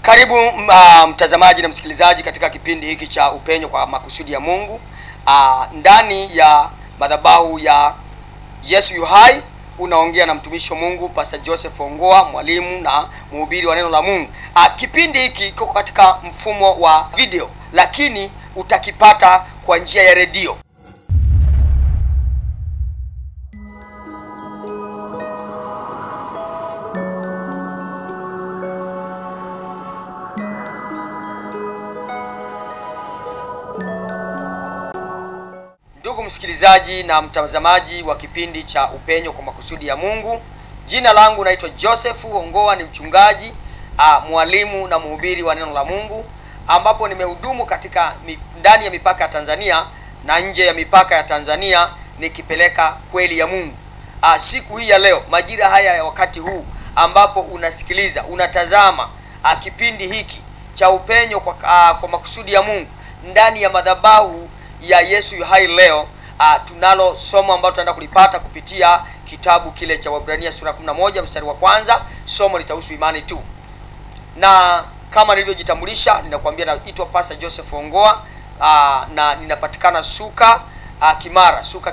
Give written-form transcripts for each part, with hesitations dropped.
Karibu mtazamaji na msikilizaji katika kipindi hiki cha Upenyo kwa Makusudi ya Mungu, ndani ya madhabahu ya Yesu yu hai. Unaongea na mtumishi wa Mungu Pastor Joseph Ongoa, mwalimu na mhubiri wa neno la Mungu. Kipindi hiki kiko katika mfumo wa video, lakini utakipata kwa njia ya redio. Ndugu msikilizaji na mtazamaji wa kipindi cha Upenyo kwa Makusudi ya Mungu, jina langu naitwa Joseph Ongoa, ni mchungaji, mwalimu na mhubiri wa neno la Mungu, ambapo nimehudumu katika ndani ya mipaka ya Tanzania na nje ya mipaka ya Tanzania nikipeleka kweli ya Mungu. Siku hii ya leo, majira haya ya wakati huu ambapo unasikiliza, unatazama kipindi hiki cha Upenyo kwa Makusudi ya Mungu ndani ya madhabahu ya Yesu yu hai, leo tunalo somo ambalo tunaenda kulipata kupitia kitabu kile cha Waebrania sura 11 mstari wa kwanza. Somo litahusu imani tu. Na kama nilivyojitambulisha, ninakuambia naitwa Pastor Joseph Ongoa, na ninapatikana Suka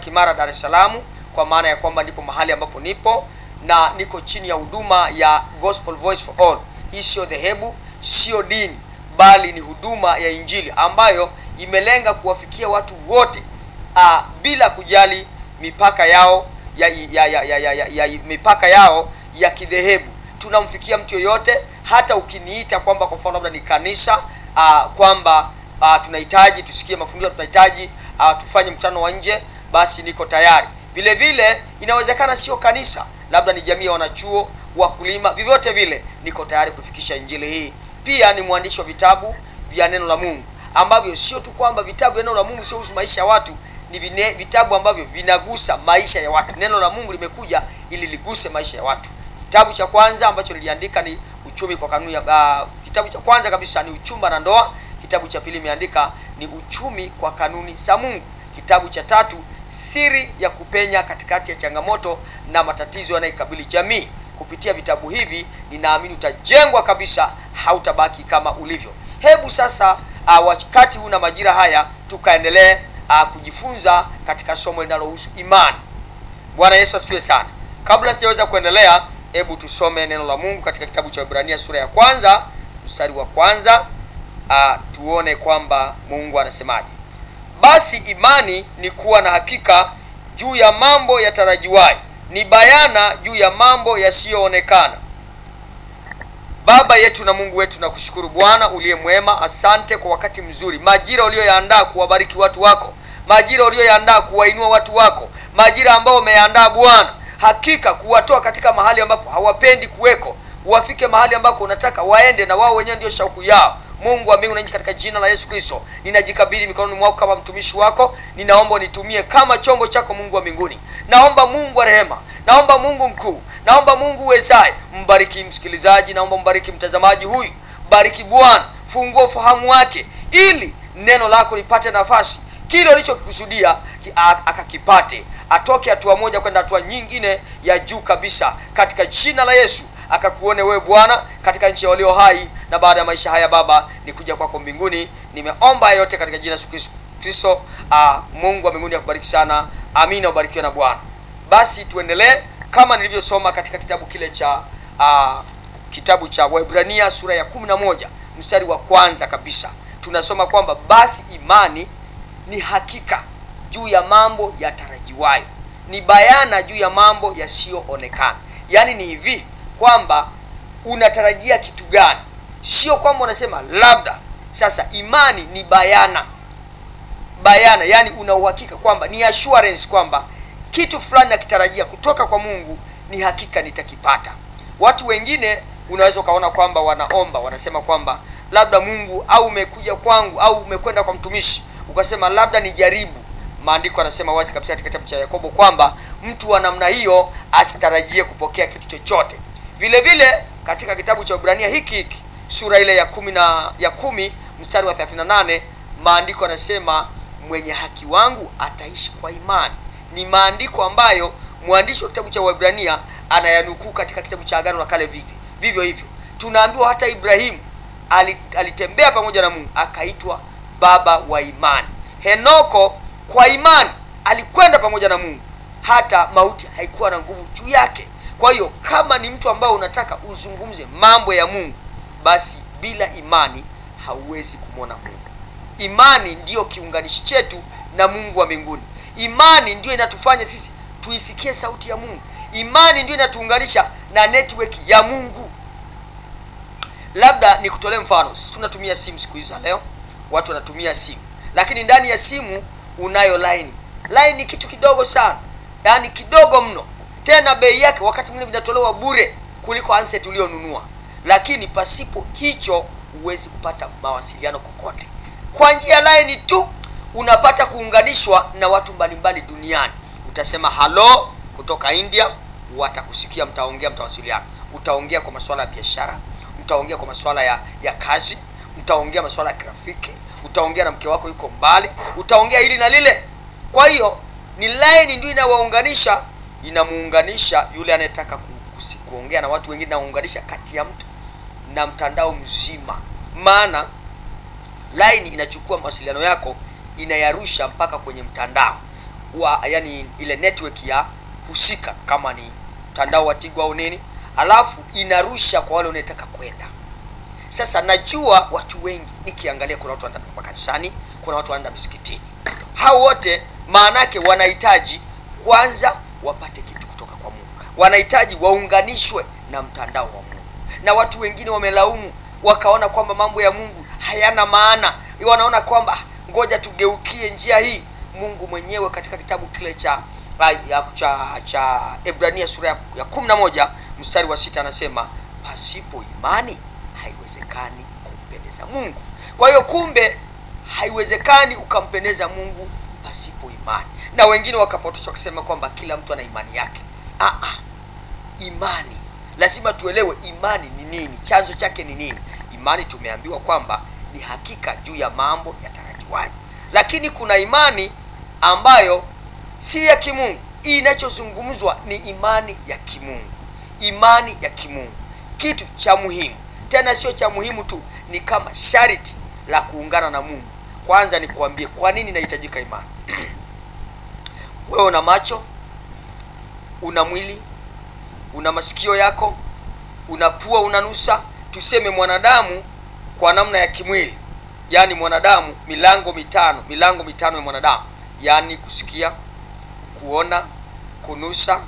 Kimara, Dar es Salaam, kwa maana ya kwamba ndipo mahali ambapo nipo, na niko chini ya huduma ya Gospel Voice for All. Hii sio dhehebu, sio dini, bali ni huduma ya Injili ambayo imelenga kuwafikia watu wote bila kujali mipaka yao mipaka yao ya kidhehebu. Tunamfikia mtu yoyote. Hata ukiniita kwamba kwa mfano labda ni kanisa, kwamba tunahitaji tusikie mafundisho, tunahitaji tufanye mkutano wa nje, basi niko tayari. Vile vile inawezekana sio kanisa, labda ni jamii ya wanachuo, wakulima, vyovyote vile niko tayari kufikisha injili hii. Pia ni mwandishi wa vitabu vya neno la Mungu, ambavyo sio tu kwamba vitabu vya neno la Mungu sio kuhusu maisha ya watu, ni vitabu ambavyo vinagusa maisha ya watu. Neno la Mungu limekuja ili liguse maisha ya watu. Kitabu cha kwanza ambacho niliandika ni uchumi kwa kanuni ya kitabu cha kwanza kabisa ni uchumba na ndoa. Kitabu cha pili nimeandika ni uchumi kwa kanuni za Mungu. Kitabu cha tatu siri ya kupenya katikati ya changamoto na matatizo yanayokabili jamii. Kupitia vitabu hivi ninaamini utajengwa kabisa, hautabaki kama ulivyo. Hebu sasa wakati huu na majira haya tukaendelee kujifunza katika somo linalohusu imani. Bwana Yesu asifiwe sana. Kabla sijaweza kuendelea, hebu tusome neno la Mungu katika kitabu cha Waebrania sura ya kwanza mstari wa kwanza. Tuone kwamba Mungu anasemaje. Basi imani ni kuwa na hakika juu ya mambo yatarajiwayo, ni bayana juu ya mambo yasiyoonekana. Baba yetu na Mungu wetu, nakushukuru Bwana uliye mwema. Asante kwa wakati mzuri, majira uliyoyaandaa kuwabariki watu wako, majira uliyoyaandaa kuwainua watu wako, majira ambao umeyaandaa Bwana hakika kuwatoa katika mahali ambapo hawapendi kuweko, wafike mahali ambako unataka waende, na wao wenyewe ndio shauku yao. Mungu wa mbingu na nchi, katika jina la Yesu Kristo ninajikabidhi mikononi mwako kama mtumishi wako. Ninaomba unitumie kama chombo chako, Mungu wa mbinguni. Naomba Mungu wa rehema, naomba Mungu mkuu, naomba Mungu uwezaye, mbariki msikilizaji, naomba mbariki mtazamaji huyu. Bariki Bwana, fungua ufahamu wake ili neno lako lipate nafasi, kile ulichokikusudia akakipate, atoke hatua moja kwenda hatua nyingine ya juu kabisa, katika jina la Yesu. Akakuone wewe Bwana katika nchi ya walio hai, na baada ya maisha haya Baba nikuja kwako mbinguni. Nimeomba yote katika jina la Yesu Kristo. Mungu wa mbinguni akubariki sana. Amina, ubarikiwe na Bwana. Basi tuendelee kama nilivyosoma katika kitabu kile cha kitabu cha Waebrania sura ya 11 mstari wa kwanza kabisa. Tunasoma kwamba basi imani ni hakika juu ya mambo yatarajiwayo, ni bayana juu ya mambo yasiyoonekana. Yaani ni hivi kwamba unatarajia kitu gani, sio kwamba unasema labda. Sasa imani ni bayana, yani una uhakika kwamba ni assurance kwamba kitu fulani nakitarajia kutoka kwa Mungu, ni hakika nitakipata. Watu wengine unaweza ukaona kwamba wanaomba, wanasema kwamba labda Mungu, au umekuja kwangu au umekwenda kwa mtumishi ukasema labda nijaribu. Maandiko yanasema wazi kabisa katika kitabu cha Yakobo kwamba mtu wa namna hiyo asitarajie kupokea kitu chochote. Vile vile katika kitabu cha Waebrania hiki sura ile ya 10 mstari wa 38, maandiko yanasema mwenye haki wangu ataishi kwa imani. Ni maandiko ambayo mwandishi wa kitabu cha Waebrania anayanukuu katika kitabu cha Agano la Kale. Vivyo hivyo tunaambiwa hata Ibrahimu alitembea pamoja na Mungu, akaitwa baba wa imani. Henoko kwa imani alikwenda pamoja na Mungu, hata mauti haikuwa na nguvu juu yake. Kwa hiyo kama ni mtu ambao unataka uzungumze mambo ya Mungu, basi bila imani hauwezi kumwona Mungu. Imani ndiyo kiunganishi chetu na Mungu wa mbinguni. Imani ndiyo inatufanya sisi tuisikie sauti ya Mungu. Imani ndiyo inatuunganisha na network ya Mungu. Labda nikutolee mfano. Sisi tunatumia simu siku hizi leo. Watu wanatumia simu. Lakini ndani ya simu unayo line. Line ni kitu kidogo sana. Yaani kidogo mno. Tena bei yake wakati mwingine vinatolewa bure kuliko handset ulionunua. Lakini pasipo hicho huwezi kupata mawasiliano kokote. Kwa njia ya line tu unapata kuunganishwa na watu mbalimbali duniani. Utasema halo kutoka India, watakusikia, mtaongea, mtawasiliana. Utaongea kwa masuala ya biashara, mtaongea kwa masuala ya kazi, mtaongea masuala ya kirafiki, utaongea na mke wako yuko mbali, utaongea hili na lile. Kwa hiyo ni line ndio inawaunganisha, inamuunganisha yule anayetaka kuongea na watu wengine, naunganisha kati ya mtu na mtandao mzima. Maana line inachukua mawasiliano yako, inayarusha mpaka kwenye mtandao yani ile network ya husika, kama ni mtandao wa Tigo au nini, alafu inarusha kwa wale wanataka kwenda. Sasa najua watu wengi, nikiangalia kuna watu wanaenda kanisani, kuna watu wanaenda msikitini. Hao wote maana yake wanahitaji kwanza wapate kitu kutoka kwa Mungu. Wanahitaji waunganishwe na mtandao wa Mungu. Na watu wengine wamelaumu, wakaona kwamba mambo ya Mungu hayana maana. Wanaona kwamba ngoja tugeukie njia hii. Mungu mwenyewe katika kitabu kile cha Ebrania sura ya 11 mstari wa 6 anasema pasipo imani haiwezekani kumpendeza Mungu. Kwa hiyo kumbe haiwezekani ukampendeza Mungu pasipo imani. Na wengine wakapotosha kusema kwamba kila mtu ana imani yake. Imani lazima tuelewe imani ni nini, chanzo chake ni nini. Imani tumeambiwa kwamba ni hakika juu ya mambo yatarajiwayo. Lakini kuna imani ambayo si ya kimungu. Inachozungumzwa ni imani ya kimungu. Imani ya kimungu, kitu cha muhimu. Tena sio cha muhimu tu, ni kama sharti la kuungana na Mungu. Kwanza nikuambie kwa nini inahitajika imani. Wewe una macho, una mwili, una masikio yako, una pua, unanusa. Tuseme mwanadamu kwa namna ya kimwili, yani mwanadamu milango mitano ya mwanadamu, yani kusikia, kuona, kunusa,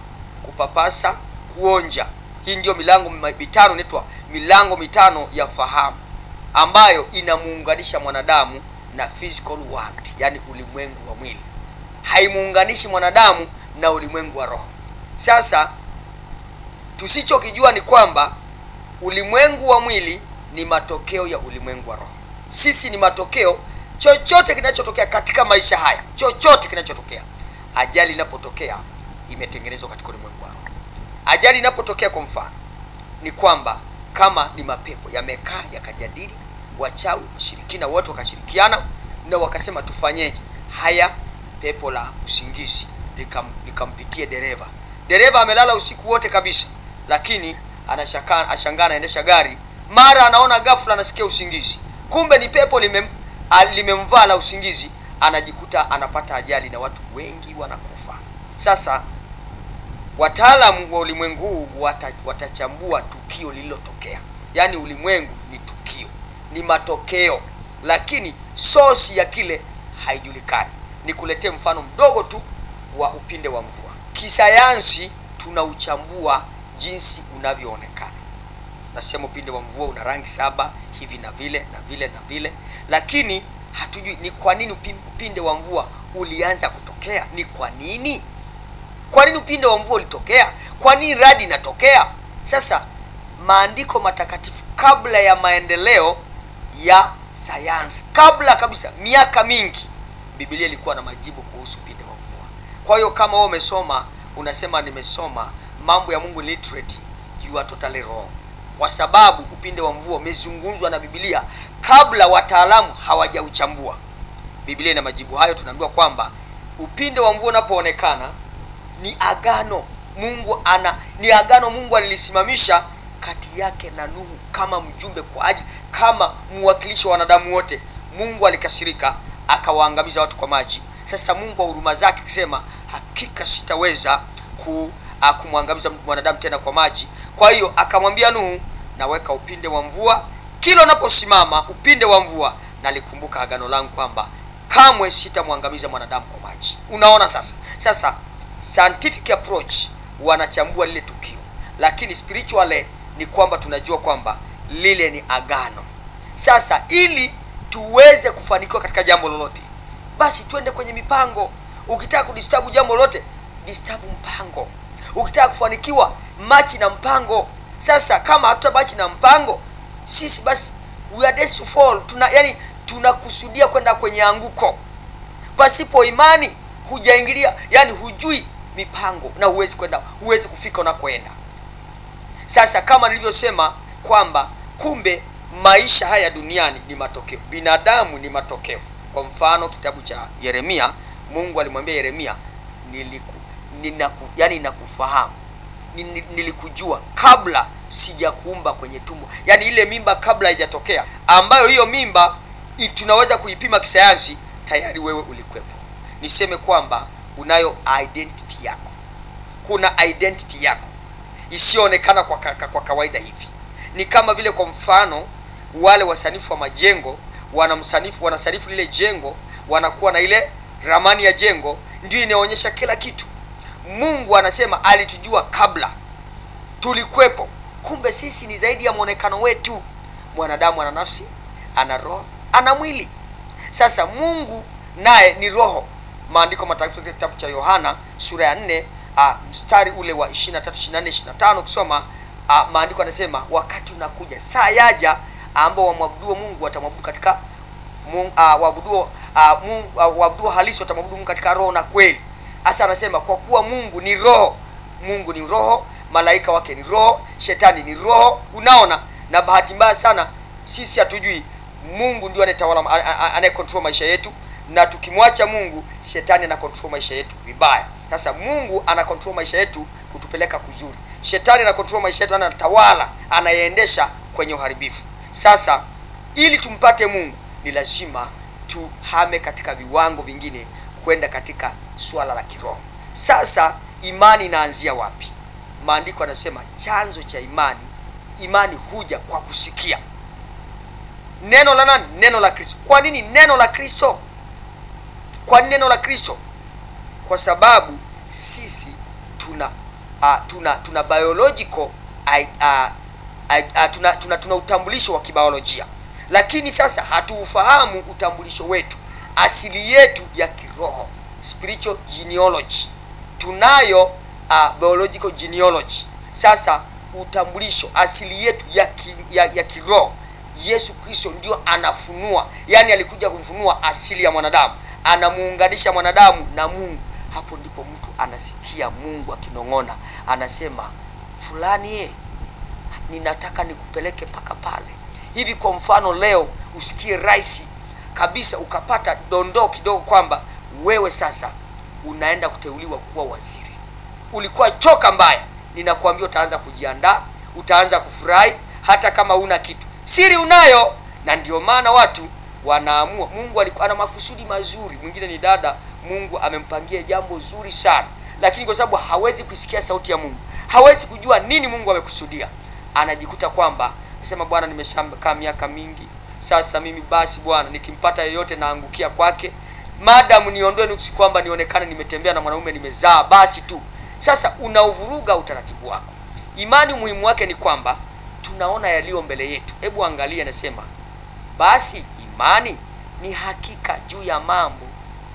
kupapasa, kuonja. Hii ndio milango mitano, inaitwa milango mitano ya fahamu, ambayo inamuunganisha mwanadamu na physical world, yani ulimwengu wa mwili. Haimuunganishi mwanadamu na ulimwengu wa roho. Sasa tusichokijua ni kwamba ulimwengu wa mwili ni matokeo ya ulimwengu wa roho. Sisi ni matokeo. Chochote kinachotokea katika maisha haya, chochote kinachotokea, ajali inapotokea imetengenezwa katika ulimwengu wa roho. Ajali inapotokea kwa mfano ni kwamba kama ni mapepo yamekaa yakajadili, wachawi, washirikina wote wakashirikiana na wakasema tufanyeje? Haya, pepo la usingizi likampitie dereva. Dereva amelala usiku wote kabisa, lakini ashangaa anaendesha gari, mara anaona ghafla anasikia usingizi. Kumbe ni pepo limemvaa la usingizi, anajikuta anapata ajali na watu wengi wanakufa. Sasa wataalamu wa ulimwengu huu watachambua tukio lililotokea. Yaani ulimwengu ni tukio, ni matokeo, lakini source ya kile haijulikani. Nikuletee mfano mdogo tu wa upinde wa mvua. Kisayansi tunauchambua jinsi unavyoonekana. Nasema upinde wa mvua una rangi 7 hivi na vile na vile na vile, lakini hatujui ni kwa nini upinde wa mvua ulianza kutokea. Ni kwa nini? Kwa nini upinde wa mvua ulitokea? Kwa nini radi inatokea? Sasa maandiko matakatifu, kabla ya maendeleo ya sayansi, kabla kabisa, miaka mingi, Biblia ilikuwa na majibu kuhusu upinde wa mvua. Kwa hiyo kama wewe umesoma, unasema nimesoma mambo ya Mungu literate, you are totally wrong. Kwa sababu upinde wa mvua umezungumzwa na Biblia kabla wataalamu hawajauchambua. Biblia ina majibu hayo. Tunaambiwa kwamba upinde wa mvua unapoonekana ni agano Mungu alilisimamisha kati yake na Nuhu kama mjumbe kwa ajili kama mwakilishi wa wanadamu wote, Mungu alikasirika akawaangamiza watu kwa maji. Sasa Mungu wa huruma zake akisema, hakika sitaweza kumwangamiza mwanadamu tena kwa maji. Kwa hiyo akamwambia Nuhu, naweka upinde wa mvua, kila unaposimama upinde wa mvua, nalikumbuka agano langu kwamba kamwe sitamwangamiza mwanadamu kwa maji. Unaona sasa scientific approach wanachambua lile tukio, lakini spiritually ni kwamba tunajua kwamba lile ni agano. Sasa ili tuweze kufanikiwa katika jambo lolote, basi twende kwenye mipango. Ukitaka kudisturb jambo lolote, disturb mpango. Ukitaka kufanikiwa, machi na mpango. Sasa kama hatutabachi na mpango, sisi basi we are destined to fall. Tunakusudia kwenda kwenye anguko. Pasipo imani hujaingilia, hujui mipango na huwezi kufika unakoenda. Sasa kama nilivyosema kwamba kumbe maisha haya duniani ni matokeo, binadamu ni matokeo. Kwa mfano kitabu cha Yeremia, Mungu alimwambia Yeremia, ninakufahamu, nilikujua kabla sijakuumba kwenye tumbo. Ile mimba kabla haijatokea, ambayo hiyo mimba tunaweza kuipima kisayansi, tayari wewe ulikwepo. Niseme kwamba unayo identity yako. Kuna identity yako isiyoonekana kwa kawaida hivi. Ni kama vile kwa mfano wale wasanifu wa majengo wanasanifu lile jengo, wanakuwa na ile ramani ya jengo, ndio inaonyesha kila kitu. Mungu anasema alitujua kabla tulikwepo. Kumbe sisi ni zaidi ya muonekano wetu. Mwanadamu ana nafsi, ana roho, ana mwili. Sasa Mungu naye ni roho. Maandiko matakatifu katika kitabu cha Yohana sura ya 4 mstari ule wa 23, 24, 25 kusoma, maandiko anasema wakati unakuja, saa yaja ambao wamwabudu Mungu watamwabudu katika waabudu halisi watamwabudu Mungu katika roho na kweli. Hasa anasema kwa kuwa Mungu ni roho. Mungu ni roho, malaika wake ni roho, shetani ni roho. Unaona, na bahati mbaya sana sisi hatujui Mungu ndio anayetawala, anayecontrol maisha yetu, na tukimwacha Mungu, shetani anacontrol maisha yetu vibaya. Sasa Mungu anacontrol maisha yetu kutupeleka kuzuri. Shetani anacontrol maisha yetu, anatawala, anaendesha kwenye uharibifu. Sasa ili tumpate Mungu ni lazima tuhame katika viwango vingine kwenda katika swala la kiroho. Sasa imani inaanzia wapi? Maandiko yanasema chanzo cha imani huja kwa kusikia. Neno la nani? Neno la Kristo. Kwa nini neno la Kristo? Kwa nini neno la Kristo? Kwa sababu sisi tuna biological tuna utambulisho wa kibiolojia, lakini sasa hatuufahamu utambulisho wetu, asili yetu ya kiroho, spiritual genealogy. Tunayo biological genealogy. Sasa utambulisho, asili yetu ya kiroho, Yesu Kristo ndio anafunua, alikuja kufunua asili ya mwanadamu, anamuunganisha mwanadamu na Mungu. Hapo ndipo mtu anasikia Mungu akinong'ona, anasema fulani, ninataka nikupeleke mpaka pale. Hivi kwa mfano leo usikie rais kabisa, ukapata dondoo kidogo kwamba wewe sasa unaenda kuteuliwa kuwa waziri. Ulikuwa choka mbaya, ninakuambia utaanza kujiandaa, utaanza kufurahi hata kama una kitu. Siri unayo, na ndio maana watu wanaamua. Mungu alikuwa ana makusudi mazuri. Mwingine ni dada, Mungu amempangia jambo zuri sana, lakini kwa sababu hawezi kusikia sauti ya Mungu, hawezi kujua nini Mungu amekusudia, anajikuta kwamba nasema, Bwana, nimeshakaa miaka mingi sasa, mimi basi Bwana nikimpata yeyote naangukia kwake, madamu niondoe nuksi kwamba nionekane nimetembea na mwanaume nimezaa basi tu. Sasa unauvuruga utaratibu wako. Imani muhimu wake ni kwamba tunaona yaliyo mbele yetu. Hebu angalia, nasema basi imani ni hakika juu ya mambo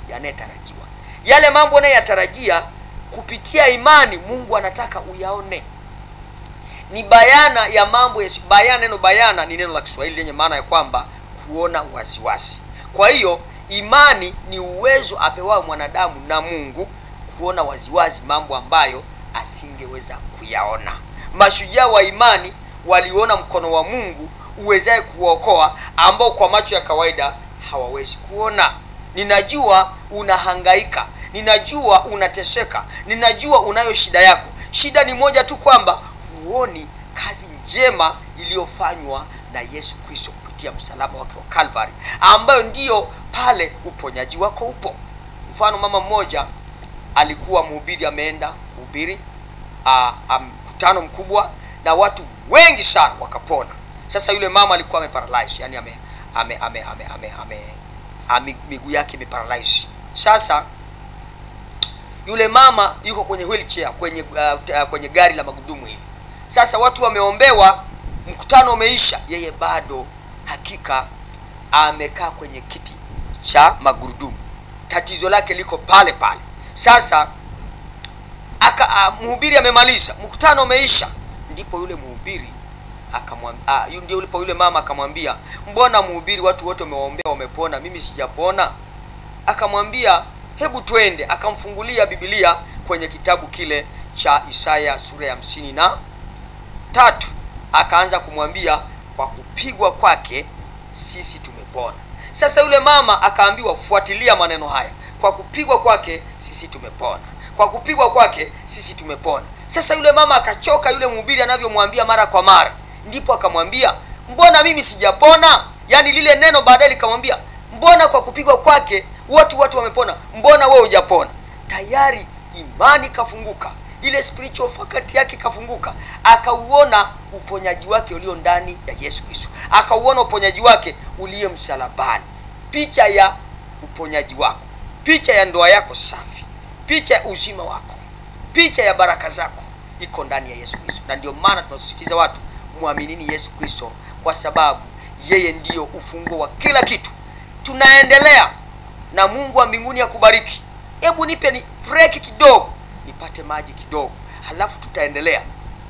yanayotarajiwa. Yale mambo unayotarajia kupitia imani, Mungu anataka uyaone. Ni bayana ya mambo ya bayana. Neno bayana ni neno la Kiswahili lenye maana ya kwamba kuona waziwazi. Kwa hiyo imani ni uwezo apewa mwanadamu na Mungu kuona waziwazi mambo ambayo asingeweza kuyaona. Mashujaa wa imani waliona mkono wa Mungu uwezaye kuokoa, ambao kwa macho ya kawaida hawawezi kuona. Ninajua unahangaika, ninajua unateseka, ninajua unayo shida yako. Shida ni moja tu, kwamba huoni kazi njema iliyofanywa na Yesu Kristo kupitia msalaba wake wa Calvary, ambayo ndiyo pale uponyaji wako upo. Mfano, mama mmoja alikuwa mhubiri, ameenda kuhubiri mkutano mkubwa na watu wengi sana wakapona. Sasa yule mama alikuwa ameparalyze, yani miguu yake imeparalyze. Sasa yule mama yuko kwenye wheelchair, kwenye gari la magurudumu hili. Sasa watu wameombewa, mkutano umeisha, yeye bado hakika amekaa kwenye kiti cha magurudumu. Tatizo lake liko pale pale. Sasa mhubiri amemaliza, mkutano umeisha, ndipo yule mhubiri akamwambia, yule mama akamwambia, mbona mhubiri watu wote wamewaombea wamepona, mimi sijapona? Akamwambia, hebu twende. Akamfungulia Biblia kwenye kitabu kile cha Isaya sura ya 53, akaanza kumwambia, kwa kupigwa kwake sisi tumepona. Sasa yule mama akaambiwa, fuatilia maneno haya, kwa kupigwa kwake sisi tumepona, kwa kupigwa kwake sisi tumepona. Sasa yule mama akachoka yule mhubiri anavyomwambia mara kwa mara, ndipo akamwambia, mbona mimi sijapona? Yani lile neno baadaye likamwambia, mbona kwa kupigwa kwake watu wamepona, mbona wewe hujapona? Tayari imani kafunguka, ile spiritual faculty yake kafunguka, akauona uponyaji wake ulio ndani ya Yesu Kristo, akauona uponyaji wake uliye msalabani. Picha ya uponyaji wako, picha ya ndoa yako safi, picha ya uzima wako, picha ya baraka zako iko ndani ya Yesu Kristo. Na ndio maana tunasisitiza watu, muaminini Yesu Kristo, kwa sababu yeye ndiyo ufunguo wa kila kitu. Tunaendelea na Mungu wa mbinguni akubariki. Hebu nipe ni break kidogo, nipate maji kidogo, halafu tutaendelea.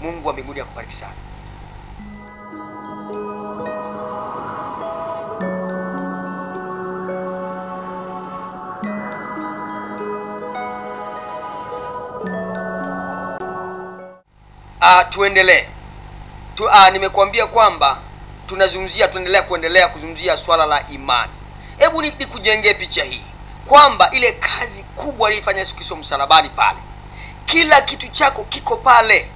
Mungu wa mbinguni akubariki sana. Tuendelee. Nimekuambia kwamba tuendelea kuzungumzia swala la imani. Hebu nikujengee picha hii kwamba ile kazi kubwa aliyofanya Yesu Kristo msalabani pale, kila kitu chako kiko pale.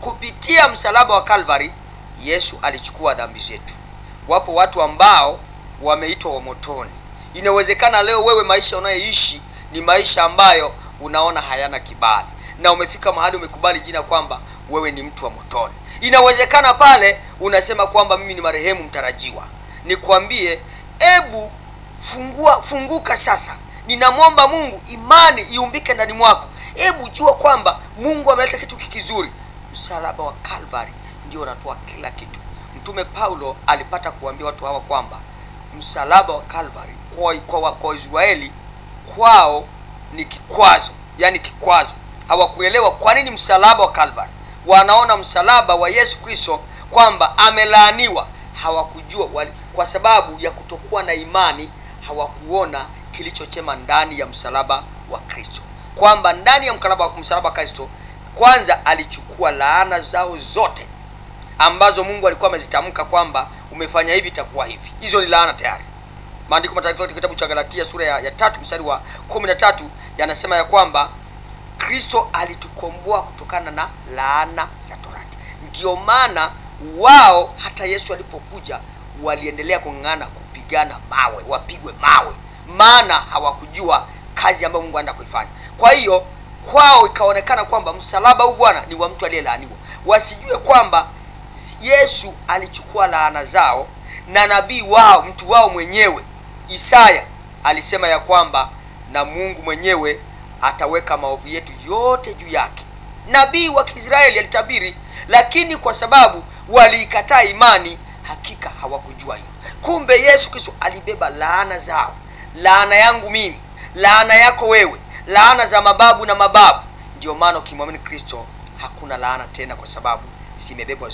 Kupitia msalaba wa Calvary Yesu alichukua dhambi zetu. Wapo watu ambao wameitwa wa motoni. Inawezekana leo wewe maisha unayoishi ni maisha ambayo unaona hayana kibali, na umefika mahali umekubali jina kwamba wewe ni mtu wa motoni. Inawezekana pale unasema kwamba mimi ni marehemu mtarajiwa. Nikwambie, ebu funguka sasa. Ninamwomba Mungu imani iumbike ndani mwako. Ebu jua kwamba Mungu ameleta kitu kizuri. Msalaba wa Calvary ndio unatoa kila kitu. Mtume Paulo alipata kuambia watu hawa kwamba msalaba wa Calvary kwa Israeli kwao ni kikwazo, yani kikwazo. Hawakuelewa kwa nini msalaba wa Calvary. Wanaona msalaba wa Yesu Kristo kwamba amelaaniwa. Hawakujua kwa sababu ya kutokuwa na imani, hawakuona kilichochema ndani ya msalaba wa Kristo, kwamba ndani ya msalaba wa Kristo kwanza alichukua laana zao zote ambazo Mungu alikuwa amezitamka kwamba umefanya hivi itakuwa hivi. Hizo ni laana tayari. Maandiko matakatifu katika kitabu cha Galatia sura ya 3 mstari wa 13 yanasema ya kwamba Kristo alitukomboa kutokana na laana za Torati. Ndio maana wao hata Yesu alipokuja waliendelea kung'ang'ana kupigana mawe, wapigwe mawe, maana hawakujua kazi ambayo Mungu anaenda kuifanya. Kwa hiyo kwao ikaonekana kwamba msalaba huu Bwana ni wa mtu aliyelaaniwa. Wasijue kwamba Yesu alichukua laana zao, na nabii wao, mtu wao mwenyewe Isaya alisema ya kwamba na Mungu mwenyewe ataweka maovu yetu yote juu yake. Nabii wa Kiisraeli alitabiri, lakini kwa sababu waliikataa imani, hakika hawakujua hiyo. Kumbe Yesu Kristo alibeba laana zao, laana yangu mimi, laana yako wewe, laana za mababu na mababu. Ndio maana ukimwamini Kristo hakuna laana tena, kwa sababu zimebebwa.